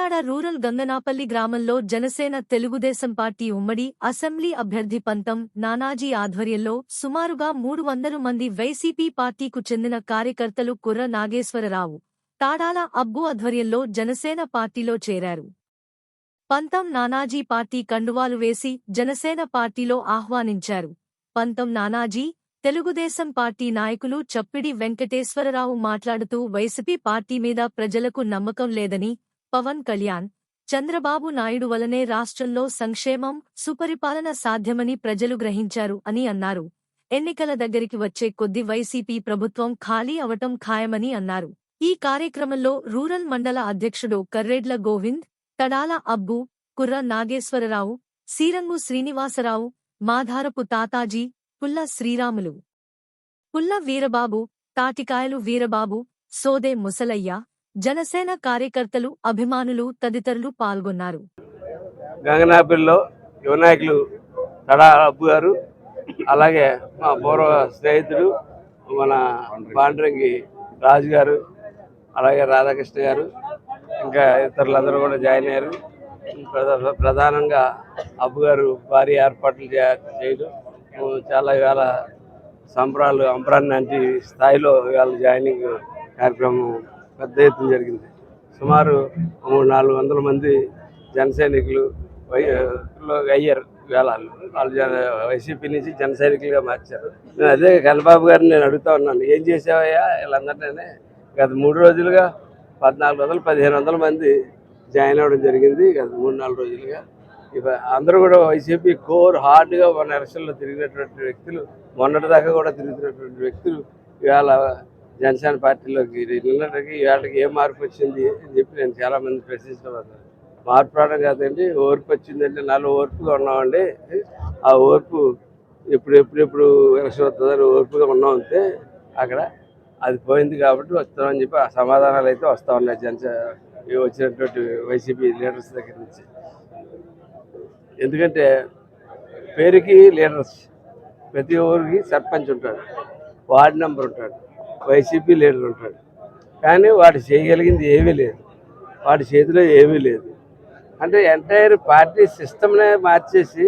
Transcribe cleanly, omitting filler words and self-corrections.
Kakinada rural Ganganapalli గ్రామంలో Janasena Telugu Desam party ఉమ్మడి assembly అభ్యర్థి పంతం నానాజీ ఆధ్వర్యంలో సుమారుగా 300 మంది వైసీపీ పార్టీకు చెందిన కార్యకర్తలు కుర్ర నాగేశ్వరరావు, తాడాల అబ్బు ఆధ్వర్యంలో జనసేన పార్టీలో చేరారు. పంతం నానాజీ పార్టీ కండువాలు వేసి జనసేన పార్టీలో ఆహ్వానించారు. పంతం నానాజీ, తెలుగుదేశం పార్టీ నాయకులు చప్పిడి వెంకటేశ్వరరావు మాట్లాడుతూ వైసీపీ పార్టీ మీద ప్రజలకు నమ్మకం లేదని, పవన్ కళ్యాణ్, చంద్రబాబు నాయుడు వలనే రాష్ట్రంలో సంక్షేమం, సుపరిపాలన సాధ్యమని ప్రజలు గ్రహించారు అని అన్నారు. ఎన్నికల దగ్గరికి వచ్చే కొద్ది వైసీపీ ప్రభుత్వం ఖాళీ అవటం ఖాయమని అన్నారు. ఈ కార్యక్రమంలో రూరల్ మండల అధ్యక్షుడు కర్రెడ్ల గోవింద్, తడాల అబ్బు, కుర్ర నాగేశ్వరరావు, సీరంగు శ్రీనివాసరావు, మాధారపు తాతాజీ, పుల్ల శ్రీరాములు, పుల్ల వీరబాబు, తాటికాయలు వీరబాబు, సోదే ముసలయ్య, జనసేన కార్యకర్తలు, అభిమానులు తదితరులు పాల్గొన్నారు. గంగనాపల్లిలో యువనాయకులు తడాల అబ్బు గారు, అలాగే మా పూర్వ స్నేహితుడు మన పాండ్రంగి రాజు గారు, అలాగే రాధాకృష్ణ గారు, ఇంకా ఇతరులందరూ కూడా జాయిన్ అయ్యారు. ప్రధానంగా అబ్బు గారు భారీ ఏర్పాట్లు చేయడం, చాలా ఇవాళ సంబరాలు అంబరాన్ని స్థాయిలో ఇవాళ జాయినింగ్ కార్యక్రమం పెద్ద ఎత్తున జరిగింది. సుమారు 300-400 మంది జన సైనికులు అయ్యారు. ఇవాళ వాళ్ళు వైసీపీ నుంచి జన సైనికులుగా మార్చారు. నేను అదే కన్నబాబు గారిని నేను అడుగుతా ఉన్నాను, ఏం చేసావయ్యా వీళ్ళందరినీ? గత 3 రోజులుగా 1400-1500 మంది జాయిన్ అవ్వడం జరిగింది గత 3-4 రోజులుగా. ఇక అందరూ కూడా వైసీపీ కోర్ హార్డ్గా మన ఎలక్షన్లో తిరిగినటువంటి వ్యక్తులు, మొన్నటిదాకా కూడా తిరుగుతున్నటువంటి వ్యక్తులు ఇవాళ జనసేన పార్టీలోకి నిన్నటికి ఇవాళకి ఏ మార్పు వచ్చింది అని చెప్పి నేను చాలామంది ప్రశ్నిస్తున్నాను. మార్పు రావడం కాదండి, ఓర్పు వచ్చిందంటే నాలో ఓర్పుగా ఉన్నామండి. ఆ ఓర్పు ఎప్పుడు ఎలక్షన్ వస్తుందని ఓర్పుగా ఉన్నామంటే అక్కడ అది పోయింది కాబట్టి వస్తామని చెప్పి ఆ సమాధానాలు అయితే వస్తూ ఉన్నాయి వచ్చినటువంటి వైసీపీ లీడర్స్ దగ్గర నుంచి. ఎందుకంటే పేరుకి లీడర్స్, ప్రతి ఊరికి సర్పంచ్ ఉంటాడు, వార్డు మెంబర్ ఉంటాడు, వైసీపీ లీడర్ ఉంటాడు. కానీ వాడు చేయగలిగింది ఏమీ లేదు, వాడి చేతిలో ఏమీ లేదు. అంటే ఎంటైర్ పార్టీ సిస్టమ్నే మార్చేసి